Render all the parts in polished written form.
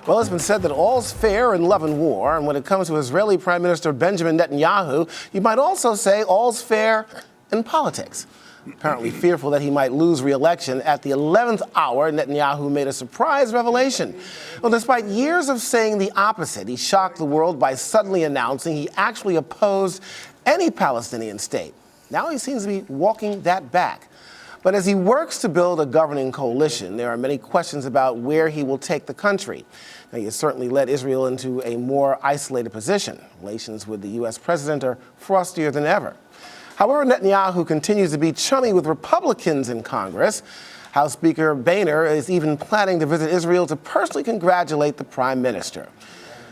Well, it's been said that all's fair in love and war, and when it comes to Israeli Prime Minister Benjamin Netanyahu, you might also say all's fair in politics. Apparently fearful that he might lose re-election, at the 11th hour, Netanyahu made a surprise revelation. Well, despite years of saying the opposite, he shocked the world by suddenly announcing he actually opposed any Palestinian state. Now he seems to be walking that back. But as he works to build a governing coalition, there are many questions about where he will take the country. Now, he has certainly led Israel into a more isolated position. Relations with the U.S. president are frostier than ever. However, Netanyahu continues to be chummy with Republicans in Congress. House Speaker Boehner is even planning to visit Israel to personally congratulate the prime minister.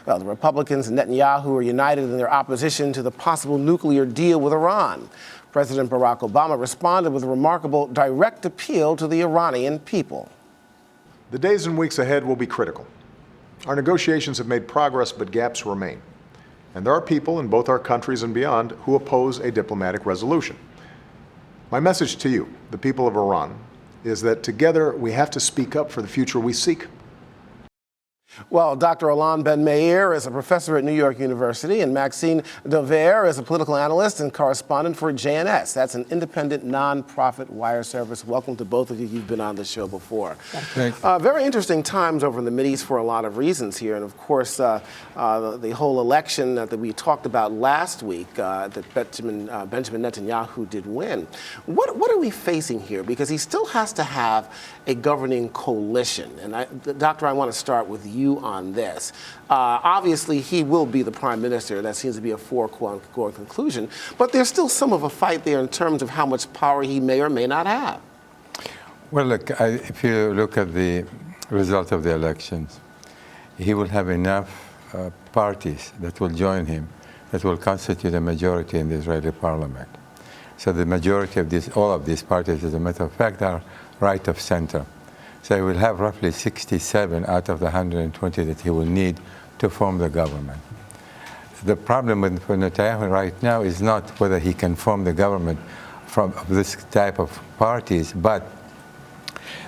Well, the Republicans and Netanyahu are united in their opposition to the possible nuclear deal with Iran. President Barack Obama responded with a remarkable direct appeal to the Iranian people. The days and weeks ahead will be critical. Our negotiations have made progress, but gaps remain. And there are people in both our countries and beyond who oppose a diplomatic resolution. My message to you, the people of Iran, is that together we have to speak up for the future we seek. Well, Dr. Alon Ben-Meir is a professor at New York University, and Maxine Dover is a political analyst and correspondent for JNS. That's an independent, nonprofit wire service. Welcome to both of you. You've been on the show before. Thanks. Very interesting times over in the Mideast for a lot of reasons here. And, of course, the whole election that we talked about last week that Benjamin Netanyahu did win. What are we facing here? Because he still has to have a governing coalition. And, Doctor, I want to start with you on this. Obviously, he will be the prime minister. That seems to be a foregone conclusion. But there's still some of a fight there in terms of how much power he may or may not have. Well, look, if you look at the result of the elections, he will have enough parties that will join him that will constitute a majority in the Israeli parliament. So the majority of all of these parties, as a matter of fact, are right of center. So he will have roughly 67 out of the 120 that he will need to form the government. The problem with Netanyahu right now is not whether he can form the government from this type of parties, but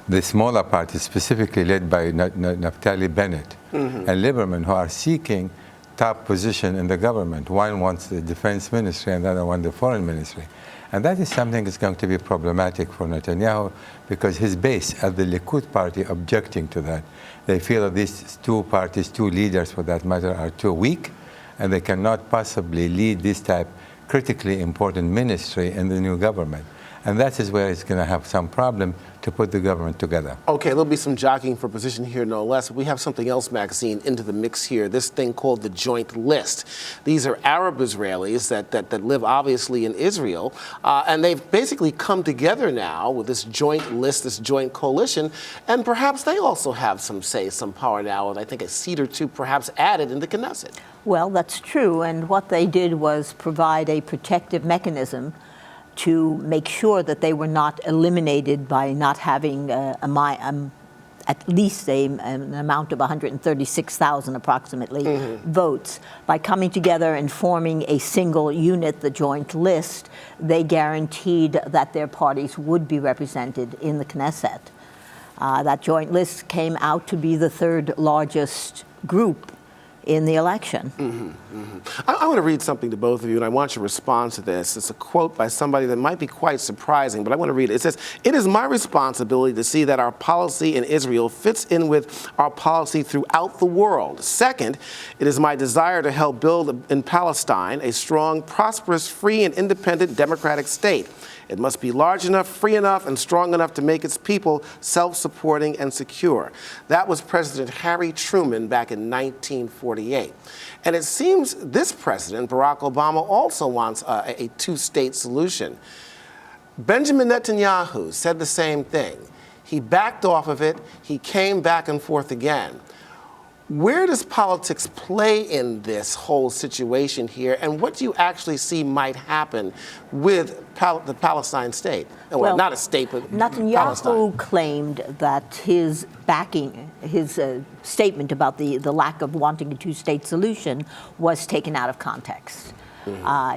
the smaller parties, specifically led by Naftali Bennett and Lieberman, who are seeking top position in the government. One wants the defense ministry and the other one the foreign ministry. And that is something that's going to be problematic for Netanyahu because his base at the Likud party objecting to that. They feel that these two parties, two leaders for that matter, are too weak and they cannot possibly lead this type critically important ministry in the new government. And that is where it's going to have some problem to put the government together. Okay, there'll be some jockeying for position here, no less. We have something else, Maxine, into the mix here, this thing called the Joint List. These are Arab Israelis that live obviously in Israel, and they've basically come together now with this joint list, this joint coalition, and perhaps they also have some say, some power now, and I think a seat or two perhaps added in the Knesset. Well, that's true, and what they did was provide a protective mechanism to make sure that they were not eliminated by not having at least an amount of 136,000 approximately votes. By coming together and forming a single unit, the Joint List, they guaranteed that their parties would be represented in the Knesset. That Joint List came out to be the third largest group in the election. I want to read something to both of you, and I want your response to this. It's a quote by somebody that might be quite surprising, but I want to read it. It says, "It is my responsibility to see that our policy in Israel fits in with our policy throughout the world. Second, it is my desire to help build in Palestine a strong, prosperous, free, and independent democratic state. It must be large enough, free enough, and strong enough to make its people self-supporting and secure." That was President Harry Truman back in 1948. And it seems this president, Barack Obama, also wants a two-state solution. Benjamin Netanyahu said the same thing. He backed off of it. He came back and forth again. Where does politics play in this whole situation here, and what do you actually see might happen with the Palestine state? Well, not a state, but Netanyahu Palestine. claimed that his backing, his statement about the lack of wanting a two-state solution was taken out of context.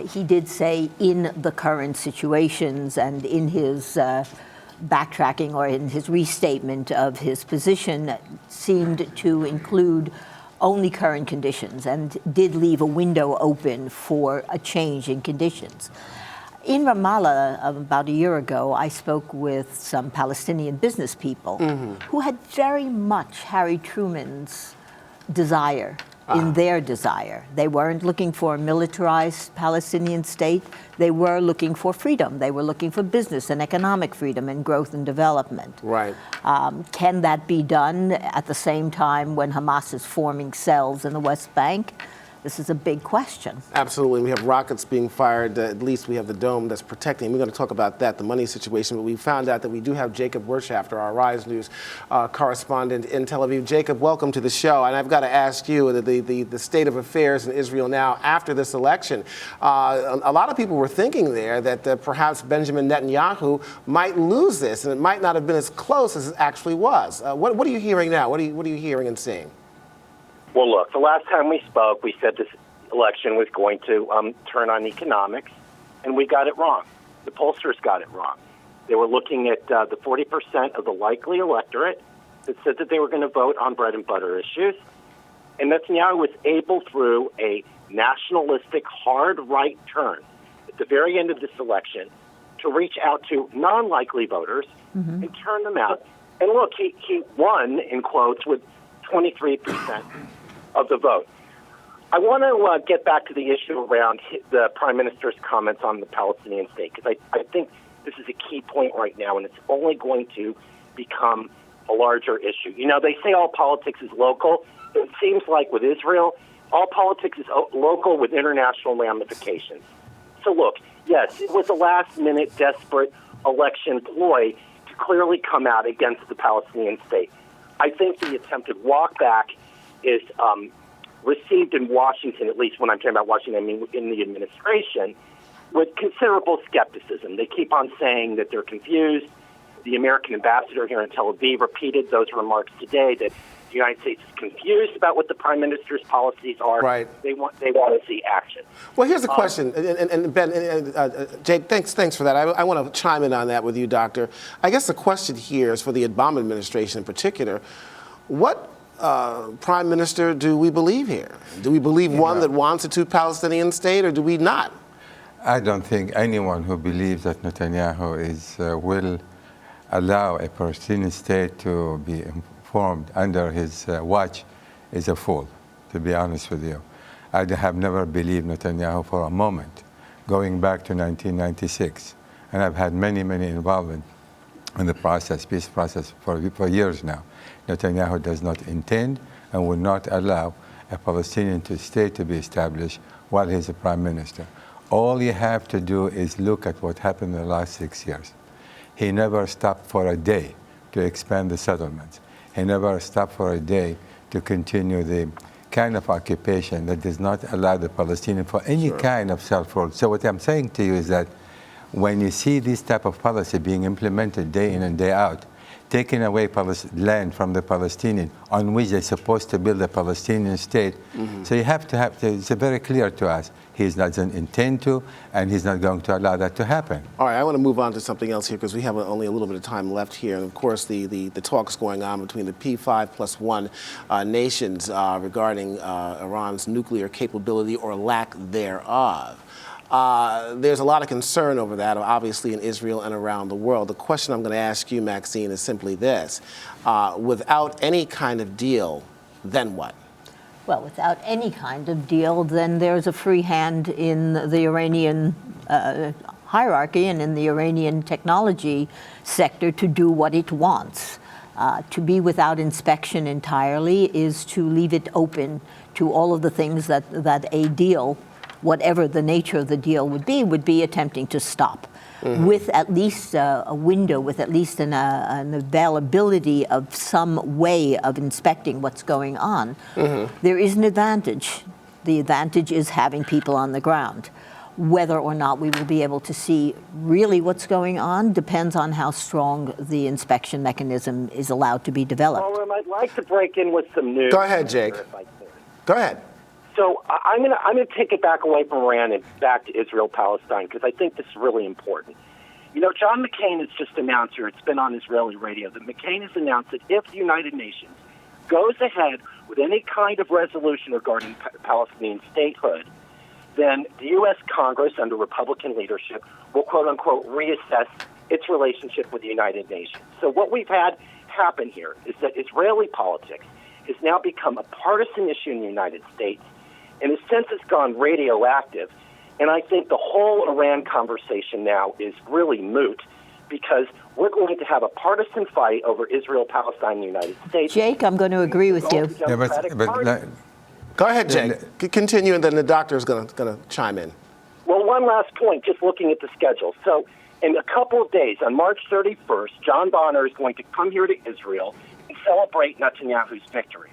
He did say in the current situations and in his backtracking or in his restatement of his position seemed to include only current conditions and did leave a window open for a change in conditions. In Ramallah, about a year ago, I spoke with some Palestinian business people who had very much Harry Truman's desire in their desire. They weren't looking for a militarized Palestinian state. They were looking for freedom. They were looking for business and economic freedom and growth and development. Right. Can that be done at the same time when Hamas is forming cells in the West Bank? This is a big question. Absolutely. We have rockets being fired. At least we have the dome that's protecting. We're going to talk about that, the money situation. But we found out that we do have Jacob Wirtschafter, our Rise News correspondent in Tel Aviv. Jacob, welcome to the show. And I've got to ask you, the state of affairs in Israel now after this election. A lot of people were thinking there that perhaps Benjamin Netanyahu might lose this, and it might not have been as close as it actually was. What are you hearing now? What are you hearing and seeing? Well, look, the last time we spoke, we said this election was going to turn on economics, and we got it wrong. The pollsters got it wrong. They were looking at the 40% of the likely electorate that said that they were going to vote on bread and butter issues. And Netanyahu was able, through a nationalistic hard right turn at the very end of this election, to reach out to non-likely voters and turn them out. And look, he won, in quotes, with 23% of the vote. I want to get back to the issue around the Prime Minister's comments on the Palestinian state, because I think this is a key point right now, and it's only going to become a larger issue. You know, they say all politics is local. It seems like with Israel, all politics is local with international ramifications. So look, yes, it was a last-minute, desperate election ploy to clearly come out against the Palestinian state. I think the attempted walk back is received in Washington, at least when I'm talking about Washington, I mean in the administration, with considerable skepticism. They keep on saying that they're confused. The American ambassador here in Tel Aviv repeated those remarks today, that the United States is confused about what the Prime Minister's policies are. Right. They want to see action. Well, here's the question, and Ben, Jake, thanks for that. I want to chime in on that with you, Doctor. I guess the question here is for the Obama administration in particular. What Prime Minister do we believe here? Do we believe one that wants a two-Palestinian state, or do we not? I don't think anyone who believes that Netanyahu will allow a Palestinian state to be formed under his watch is a fool, to be honest with you. I have never believed Netanyahu for a moment, going back to 1996. And I've had many involvement in the process, peace process, for years now. Netanyahu does not intend and will not allow a Palestinian state to be established while he's a prime minister. All you have to do is look at what happened in the last 6 years. He never stopped for a day to expand the settlements. He never stopped for a day to continue the kind of occupation that does not allow the Palestinian for any kind of self-rule. So what I'm saying to you is that when you see this type of policy being implemented day in and day out, taking away land from the Palestinian on which they're supposed to build a Palestinian state, so you have to it's very clear to us, he doesn't intend to, and he's not going to allow that to happen. All right, I want to move on to something else here because we have only a little bit of time left here. And of course, the talks going on between the P5+1 nations regarding Iran's nuclear capability or lack thereof. There's a lot of concern over that, obviously, in Israel and around the world. The question I'm going to ask you, Maxine, is simply this. Without any kind of deal, then what? Well, without any kind of deal, then there's a free hand in the Iranian hierarchy and in the Iranian technology sector to do what it wants. To be without inspection entirely is to leave it open to all of the things that a deal, whatever the nature of the deal would be attempting to stop. With at least a window, with at least an availability of some way of inspecting what's going on, there is an advantage. The advantage is having people on the ground. Whether or not we will be able to see really what's going on depends on how strong the inspection mechanism is allowed to be developed. Well, I'd like to break in with some news. Go ahead, Jake. Go ahead. So I'm going to take it back away from Iran and back to Israel-Palestine, because I think this is really important. You know, John McCain has just announced here, it's been on Israeli radio, that McCain has announced that if the United Nations goes ahead with any kind of resolution regarding Palestinian statehood, then the U.S. Congress, under Republican leadership, will, quote-unquote, reassess its relationship with the United Nations. So what we've had happen here is that Israeli politics has now become a partisan issue in the United States, and in a sense it's gone radioactive. And I think the whole Iran conversation now is really moot, because we're going to have a partisan fight over Israel, Palestine, and the United States. Jake, I'm going to agree with you. Yeah, but Go ahead, Jake. Continue, and then the doctor is going to chime in. Well, one last point, just looking at the schedule. So in a couple of days, on March 31st, John Bonner is going to come here to Israel and celebrate Netanyahu's victory.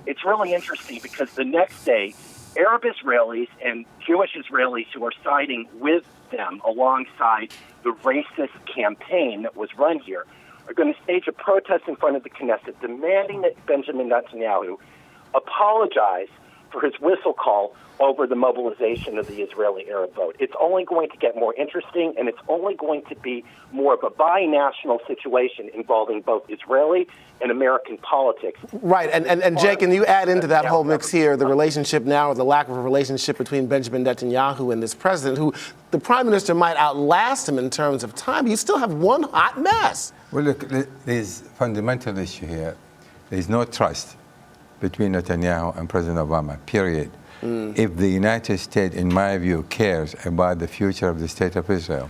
It's really interesting because the next day, Arab Israelis and Jewish Israelis who are siding with them alongside the racist campaign that was run here are going to stage a protest in front of the Knesset demanding that Benjamin Netanyahu apologize for his whistle call over the mobilization of the Israeli Arab vote. It's only going to get more interesting, and it's only going to be more of a binational situation involving both Israeli and American politics. Right, and Jake, and you add into that whole mix here the relationship now, or the lack of a relationship between Benjamin Netanyahu and this president, who the prime minister might outlast him in terms of time, but you still have one hot mess. Well, look, there's a fundamental issue here. There's no trust between Netanyahu and President Obama, period. If the United States, in my view, cares about the future of the State of Israel,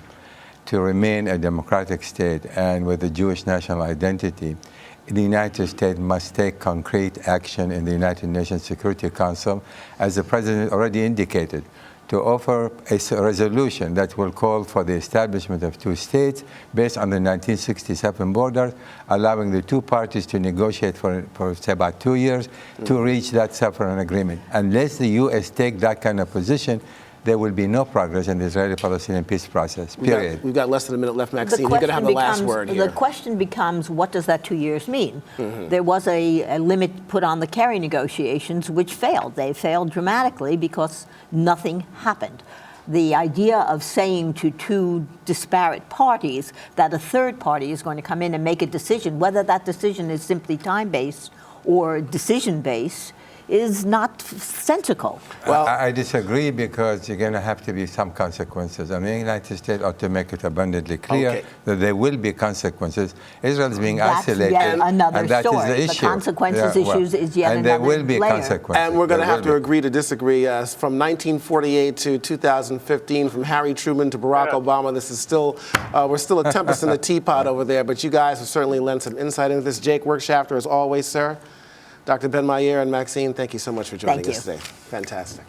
to remain a democratic state and with a Jewish national identity, the United States must take concrete action in the United Nations Security Council, as the President already indicated, to offer a resolution that will call for the establishment of two states based on the 1967 border, allowing the two parties to negotiate for say, about 2 years to reach that separate agreement. Unless the U.S. take that kind of position, there will be no progress in the Israeli-Palestinian peace process, period. We've got less than a minute left, Maxine. You're going to have the last word here. The question becomes, what does that 2 years mean? There was a limit put on the Kerry negotiations, which failed. They failed dramatically because nothing happened. The idea of saying to two disparate parties that a third party is going to come in and make a decision, whether that decision is simply time-based or decision-based, is not sensical. Well, I disagree, because you're going to have to be some consequences. I mean, the United States ought to make it abundantly clear that there will be consequences. Israel is being isolated, yet another and that story. is the issue. The consequences issues is yet and another there will be layer. consequences. And we're going to have to agree to disagree. From 1948 to 2015, from Harry Truman to Barack Obama, this is still, we're still a tempest in the teapot over there, but you guys have certainly lent some insight into this. Jake Werkschafter, as always, sir. Dr. Ben Mayer and Maxine, thank you so much for joining us today. Fantastic.